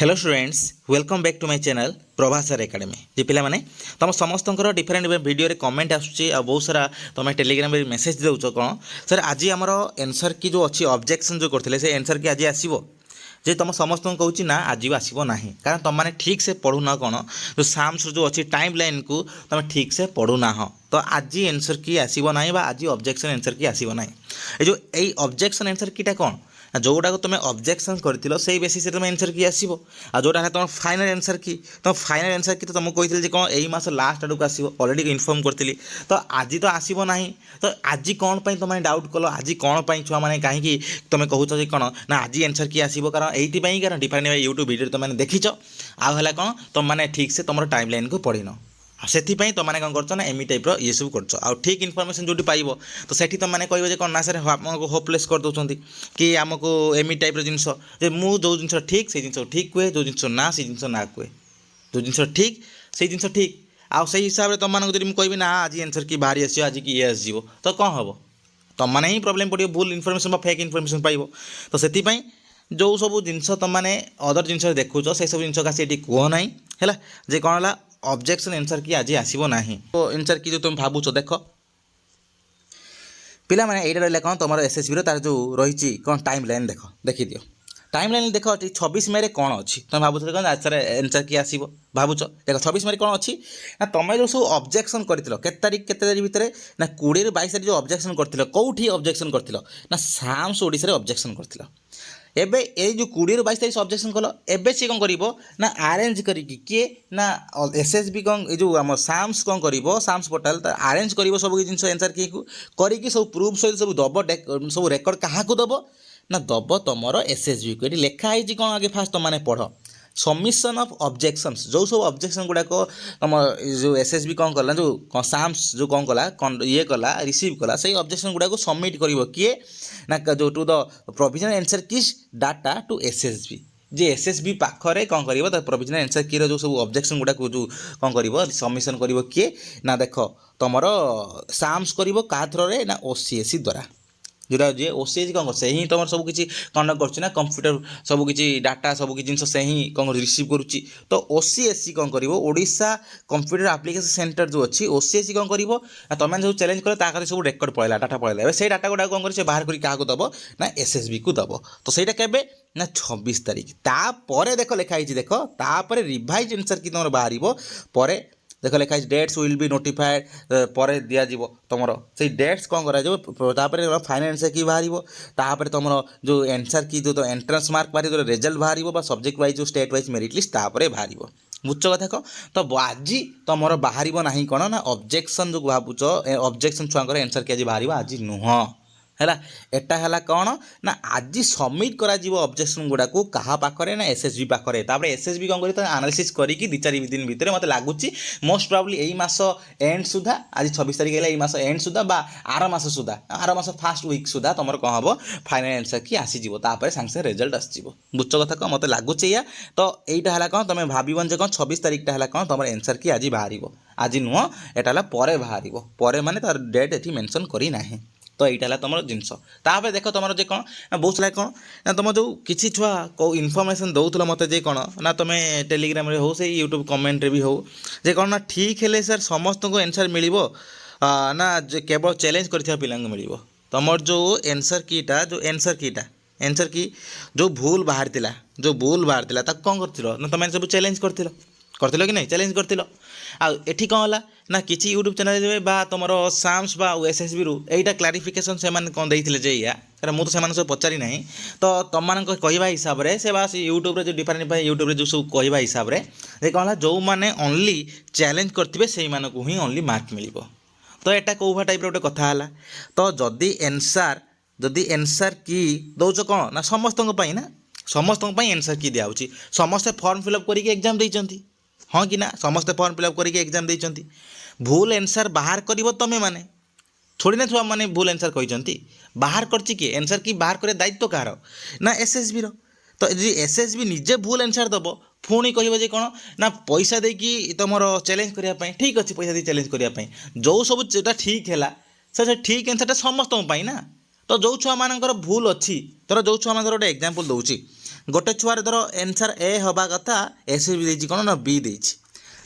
Hello students welcome back to my channel Prabhas sir academy जी पिला माने तुम समस्त डिफरेंट वीडियो रे कमेंट आसुची आ बहुत सारा तुम टेलीग्राम रे मेसेज देउछ कौन सर आज आमर आंसर की जो अच्छी ऑब्जेक्शन जो करथिले से आंसर की आज आसीबो जे तुम समस्त कहूँ ना आज आसब ना कारण तुम मैंने ठीक से पढ़ुना कौन जो साम्स जो अच्छी टाइम लाइन को तुम ठीक से पढ़ुना तो आज आंसर की आसब ना आज ऑब्जेक्शन आंसर की आसब ना ये जो यही ऑब्जेक्शन आंसर कीटा कौन जोटा को तुम ऑब्जेक्शन कर से बेसिस तुम आंसर की आसो आ जोटा तुम फाइनल आंसर की तुम फाइनल आंसर की तो तुमको कही कौन यही मास लास्ट आड़क आसो अलरेडी इनफर्म करी तो आज तो आसब ना तो आज कौन तुम डाउट कल आज कौन छुआ मैंने कहीं तुम कहूँ कौन ना आज आंसर की आसो कारण यही कारण डिफरेंट यूट्यूब वीडियो तुमने देखीच आउ कौन तुम मैंने ठीक से तुम टाइम लाइन को पढ़िन से तुमने कौन कर एमी टाइप ये सब कर ठीक इनफर्मेशन जो पाइब तो सेठी तुमने कह कौन ना सर आमको होपलेस कर दौरान कि आमको एमी टाइप जिनस मुझे जो जिन ठीक से जिन ठीक कहे जो जिन ना से जिन ना कहे जो जिन ठीक से जिन ठीक आउ से हिसाब से तुम जो मुझे ना आज आंसर की बाहरी आस आज कि ये आसो तो कौन हम तुमने ही प्रोब्लेम पड़ो भूल इनफर्मेशन फेक इनफर्मेशन पाइब तो से जो सब जिनस तुमने अदर जिन देखुच से सब जिन ये कह ना है जे कौन है ऑब्जेक्शन आंसर की आज आसब ना तो आंसर की जो तुम भावुच देख पिला माने एटा रहा कौन तुम एसएसबी तार जो रही कौन टाइम लाइन देख देखी दियो टाइम लाइन देख 26 मई कौन अच्छी तुम भावुच कौन आंसर आंसर की आसब भावुच देख 26 मई कौन अच्छी ना तुम जो सब ऑब्जेक्शन कर केते तारीख भितर ना 20 ରୁ 22 तारीख जो ऑब्जेक्शन कर कौटी ऑब्जेक्शन कर ना साम्स ओडिशा रे ऑब्जेक्शन कर एबे ये जो 20 ରୁ 22 तारीख ऑब्जेक्शन कल एबे सी कौन करिवो ना अरेंज करिकी किए ना एसएसबी कौन ये जो आम साम्स कौन करिवो साम्स पोर्टाल अरेंज करिवो सब जिन आंसर की करिकी सब प्रूफ सहित सब दब सब रेकर्ड क्या दब ना दब तुम एसएसबी को ये लिखाई कौन आगे फास्ट तुमने पढ़ सबमिशन ऑफ ऑब्जेक्शंस जो सब ऑब्जेक्शन गुड़ाक तुम जो एसएसबी कौन कला जो साम्स जो कौन कला ये कला रिसीव कला से ऑब्जेक्शन गुड़ाक सबमिट करिवो किए ना जो to the provisional answer keys data to SSB जे एसएसबी पाखरे कौन कर प्रोविजनल आंसर की जो सब ऑब्जेक्शन गुड़ाक जो कौन कर सबमिशन कर किए ना देख तुम साम्स कर क्या थ्रो ना ओसीएससी द्वारा जोटा जे ओसीएससी कौन कर ही तुम सब किसी कंडक्ट करना कंप्यूटर सब किसी डाटा सब किसी जिन से ही कौन रिसीव करुच्ची तो ओसीएससी कौन कर ओडिशा कंप्यूटर एप्लिकेशन सेंटर जो अच्छी ओसीएससी कौन कर तुम जो चैलेंज कर सब रेकर्ड पड़ेगा डाटा पड़ेगा से डाटा गुड़ा कौन कर बाहर कर क्या दब ना एसएसबी को दब तो सहीटा केबे ना 26 तारीख तापर देख लिखाई देख तापर रिवाइज आंसर की तुम बाहर पर देख लिखाई डेट्स विल बी नोटिफाइड पर दिज्व तुम से डेट्स कौन कर फाइनल आंसर की बाहर तुम जो आंसर की जो एंट्रेंस मार्क बाहर जो रिजल्ट बाहर सब्जेक्ट वाइज जो स्टेट वाइज मेरिट लिस्ट बाहर बुझ कथा कह तो आज तुम बाहर ना कौन ना ऑब्जेक्शन जो भावुच ऑब्जेक्शन छुआ आंसर की आज बाहर आज नुह है एटा है कौन ना आज सबमिट करा ऑब्जेक्शन गुड़ा को कहा पाखरे ना एसएसबी पाखरे तापर एसएसबी कौन कर एनालिसिस करके 2-4 दिन भितर मत लगुच मोस्ट प्रोबेबली यही मास एंड सुधा आज 26 तारीख है मास एंड सुधा बा आर मास सुधा आर मास फास्ट वीक सुधा तुम कौन हम फाइनल आंसर की आसीज तापर सांगे रिजल्ट आसो बुझ कथा कह मत लगुच या तो यहीटा है कौन तुम भावन जे कौन 26 तारीख है कौन तुम आंसर की आज बाहर आज नुह एटा पर बाहर पर माने तार डेट ये मेंशन करना तो यहाँ तुम जिनस देख तुम जे कौन बहुत सारा कौन ना तुम जो किसी छुआ कौ इनफर्मेशन दौल मत जे कौन ना तुम टेलीग्राम रे हो से यूट्यूब कमेंट रे भी हो जे कौन ना ठीक है सर समस्त को आंसर मिल ना केवल चैलेंज कर पिला मिल तुम जो आंसर कीटा जो आंसर की जो भूल बाहर कौन कर ना तुम सब चैलेंज कर कि नहीं चैलेंज कर आठी कौन है ना किसी यूट्यूब चैनल बा तुम साम्स बा एसएसबी रु एटा क्लारिफिकेशन से कौन देते या कारण मुझे तो सब पचारि ना तो तुम कहवा हिसाब से बास यूट्यूब जो डिफरेंट यूट्यूब जो सब कहवा हिसाब से कौन है जो मैंने ओनली चैलेंज करेंगे से ही ओनली मार्क मिल तो यहाँ कौभा टाइप गोटे कथा है तो जदि एनसर की दौच कौन ना समस्त ना समस्त एनसर की दिखाई समस्ते फॉर्म फिलअप करके एग्जाम देती हाँ कि ना समस्ते फॉर्म फिलअप करके एग्जाम देती भूल आंसर बाहर कर तुम मैंने थोड़ी ना छुआ मैंने भूल आंसर कहते बाहर कर आंसर की बाहर कर दायित्व कहार ना एसएसबी रो तो जी एसएसबी निजे भूल आंसर दब पुणी कह कौन ना पैसा देकी तुम चैलेंज करने ठीक अच्छे पैसा दे चैलेंज करने जो सब जोटा ठीक है से ठीक आंसरटा समस्त ना तो जो छुआ मानकर भूल अच्छी तर जो छुआ मान गोटे एग्जांपल दूसरी गोटे छुआर धर एनसर ए हवा कथा एसएसबी देछि कोन ना बी देछि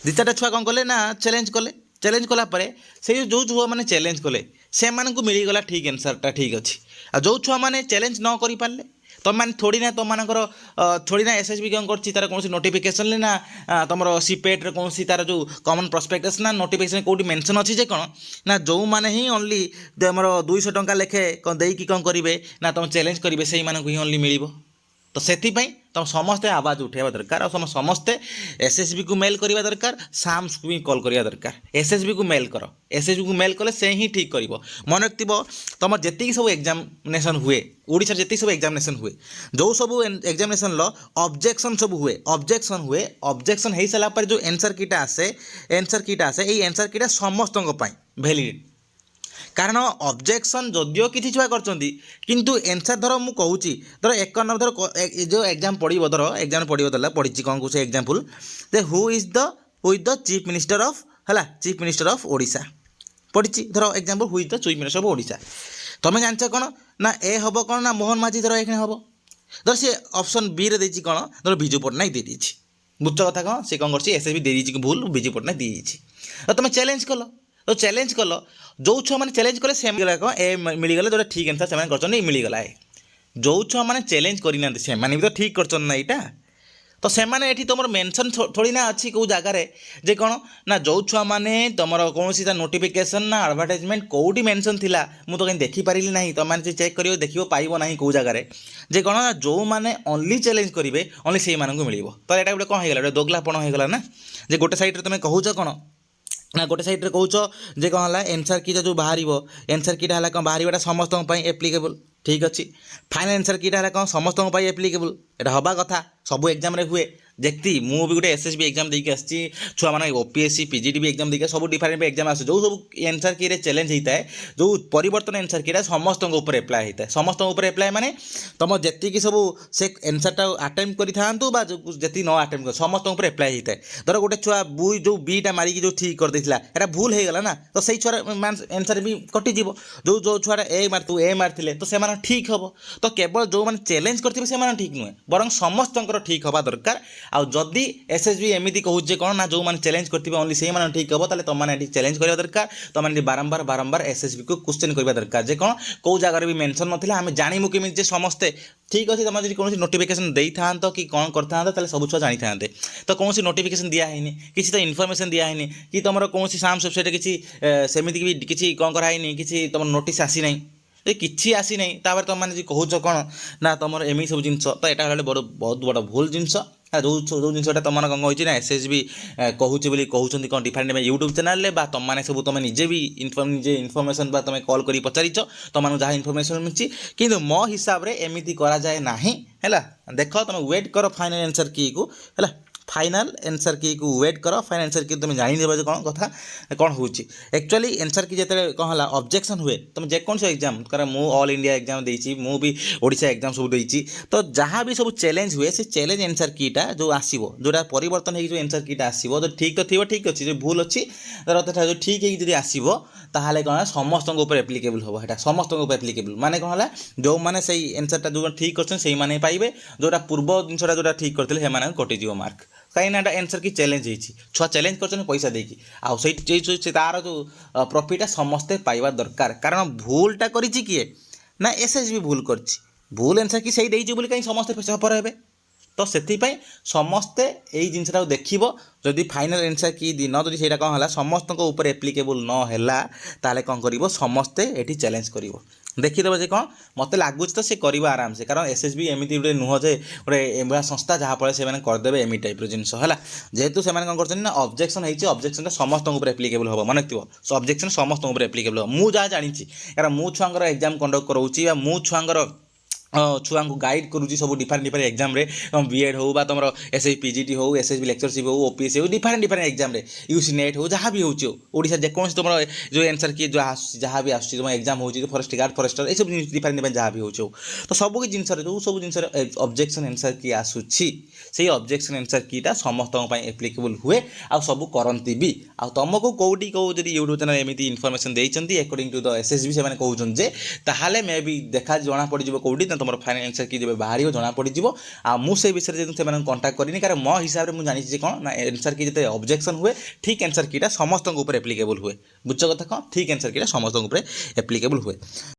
दी चारटा छुआ कौन कले ना चैलेंज कलापर से जो छुआ मैंने चैलेंज कले से मिलगला ठीक एनसरटा ठीक अच्छे आ जो छुआ मैंने चैलेंज न कर पारे तुम मैंने थोड़ी ना तुम मानकर थोड़ी ना एसएसबी कौन कर कौन नोटिफिकेशन ना तुम सीपेट्रे कौन तार जो कमन प्रोस्पेक्टस ना नोटिफिकेशन कौटी मेंशन अच्छी जे कौन ना जो मैंने ही ओनली तुम 200 टंका लेखे देकी कौन करेंगे ना तुम चैलेंज करेंगे से ही ओनली मिल तो से तुम समस्ते आवाज उठेवा दरकार और समस्ते एसएसबी को मेल करवा दरकार साम्स को भी कॉल करवा दरकार एसएसबी को मेल कर एसएसबी को मेल कले से ही ठीक कर मन रखिव तुम जी सब एग्जामिनेशन हुए ओडिशा जी सब एग्जामिनेशन हुए जो सब एग्जामिनेशन ऑब्जेक्शन सब हुए ऑब्जेक्शन हो सारापर जो एनसर कीटा आसे ये एनसर कीटा समस्त वैलिड कारण ऑब्जेक्शन जदियो किसी छुआ किंतु एनसर धर मु कहूँ धर एक नंबर धर जो एग्जाम पढ़ो धर एग्जाम पढ़ो पढ़ी कौन कौन example they who is the chief minister of है चीफ मिनिस्टर ऑफ ओडिशा पढ़ी धर example who is the chief minister of Odisha तुम जान कौन ना ए हम कौन ना मोहन माझी धर एक हम धर सी ऑप्शन बी रे देछि कौन धर बिजू पट्टनायक दे देछि बुझ कथा कौन से कौन कर एसएसबी दे देछि भूल बिजू पट्टनायक दे देछि तुम चैलेंज कल तो चैलेंज कल जो छुआ मैंने चैलेंज कले से कौन ए मिलगला जो ठीक आंसर से मिलगला ए जो छुआ मैंने चैलेंज करना से भी तो ठीक कर ना यहाँ तो से तुम मेंशन थोड़ी ना अच्छी कौ जगार जे कौन ना जो छुआ मैंने तुम कौन सी नोटिफिकेशन ना एडवर्टाइजमेंट कौटी मेंशन थिला मु तो कहीं देखिपारि ना तुम चेक कर देखिए पाइब ना कौ जगार जे कौन ना जो मैंने ओनली चैलेंज करेंगे ओनली से मिल तो यहाँ गोटे कौन होगा दोगलापण होगा ना जे गोटे साइड तुम कहूच कौन ना गोटे साइड कौच जे कौन है एनसर की जो बाहर एनसर कीटा है कौन बाहर समस्त एप्लिकेबल ठीक अच्छे फाइनाल एनसर कीटा है कौन समस्त एप्लिकेबल यहाँ हवा कथा सब एग्जाम हुए देखती मु भी गोटे एसएसबी एग्जाम देकी आसी छुआ मान ओपीएससी पीजीटी भी एग्जाम देखिए सब डिफरेंट एग्जाम आस जो सब एनसर की चैलेंज होता है जो परिवर्तन एनसर की समस्त एप्लाय होता है समस्त एप्लाय माने तुम जी सब से एनसरटा आटेम्प्ट करी जी न आटेम्प्ट कर समस्त एप्लाय होता है धर गोटे छुआ जो बीटा मारिकी जो ठीक कर देता है भूल हो गला ना तो सही छुआ एनसर भी कटिज जो जो छुआ ए मारते तो से ठीक हम तो केवल जो मैंने चैलेंज करते से ठीक नुहे बर समस्त ठीक हवा दरकार आउ जदि एसएसबी एमती कहूँ कौन ना जो मैंने चैलेंज करते ओनली से ठीक हम तो तुमने चैलेंज करवा दरकार तुमने बारंबार बारंबार एसएसबी को क्वेश्चन करवा दरकार जे कौन कौ जगह भी मेंशन नाला आम जानू केमी समस्ते ठीक अच्छे तुम कौन नोटिफिकेशन दे था कि कौन करता सब छुआ जानी था तो कौन नोटिफिकेशन दिखाई किसी तो इनफर्मेशन दिखाई कि तुम कौन साम्स वेबसाइट किसी सेमती भी किसी कौन कराई किसी तुम नोटिस आसी ना किसी आसी ना तापर तुम मैंने कहूच कौन ना तुम एम सब जिन तो यहाँ बहुत बड़ भूल जिनस जो जो जिनसा तुम कौन कही ना एसएसबी कहूँ कहते कौन डिफरेंट यूट्यूब चैनल तुमने सब तुम निजे भी निजे इनफर्मेशन तुम कॉल कर पचारिच तुम जहाँ इनफर्मेशन मिली कि मो हिसाब से एमती करा जाए ना है देख तुम वेट कर फाइनल आंसर की को है फाइनल आंसर की को वेट कर फाइनल आंसर की तुम जान कौन कथा कौन हो एक्चुअली आंसर की जिते कौन है ऑब्जेक्शन हुए तुम जेकोसी एग्जाम कर मु ऑल इंडिया एग्जाम देती मु भी ओडिशा एग्जाम सब देती तो जहाँ भी सब चैलेंज हुए से चैलेंज आंसर कीटा जो आसो जोटा परिवर्तन हो आंसर कीटा आसो तो ठीक तो थी ठीक अच्छे जो भूल अच्छी जो ठीक है आसो ताहले कौन समस्त एप्लिकेबल हम है समस्त एप्लिकेबल माने कौन है जो मैंने से आंसरटा जो ठीक कर पाइबे जोटा पूर्व जिनसा जोटा ठीक करते हैं कटिज मार्क कहीं ना आंसर की चैलेंज होती छुआ चैलेंज कर पैसा देकी आउ तार जो प्रॉफिट समस्ते पाइबा दरकार कारण भूलटा करी किए ना एसएसबी भूल कर भूल आंसर की सही देची कहीं समस्ते सफर हे तो से समस्ते यही जिनसा देखो जदि फाइनल आंसर की दिन जदि से कौन है समस्त एप्लिकेबल नहला ताले कौन कर समस्ते ये चैलेंज कर देखीदेव जे कौन मत लगुच तो सी कर आराम से कारण एसएसबी एमती गोटे नुह जे गोटे संस्था जहाँफल से करदे एम टाइप जिनस है जेहेतु से कौन कर ऑब्जेक्शन होती ऑब्जेक्शन समस्त एप्लिकेबल हम मन रखिए ऑब्जेक्शन समस्त एप्लिकेबल मुझे जहाँ जानी कारण मु छुआर एग्जाम कंडक्ट कराऊँगी मु छुआर छुआ को गाइड करुँच सब डिफरेंट एग्जाम बीएड हो तुम एसएसबी पीजीटी हो एसएसबी लेक्चरशिप हो ओपीएससी हो डिफरेंट एग्जाम यूसी नेट हो जहाँ भी होशा जेकोसी तुम जो आंसर की जो जहाँ भी आस एग्जाम हो फॉरेस्ट गार्ड फॉरेस्टर ये सब डिफरेंट जहाँ भी हो तो सब जिनस जो सब जिन ऑब्जेक्शन आंसर की आसूसी से ऑब्जेक्शन आंसर कीटा समस्त एप्लिकेबल हुए आ सब करती भी आ तुमको कौटी कौ जब यूट्यूब चैनल एमती इनफर्मेशन देती अकॉर्डिंग टू द एसएसबी से कहते मे भी देखा जना पड़ कौटी तुम फाइनाल आंसर की जब बाहर जना पड़ मुझे विषय में से कंटाक्ट करनी कारण मो हिसाब से मुझे जानी कौन ना आंसर की जो ऑब्जेक्शन हुए ठीक आंसर कीटा समस्त एप्लिकेबल हुए बुझ कथा कौन ठीक आंसर कीटा समस्त एप्लिकेबल हुए।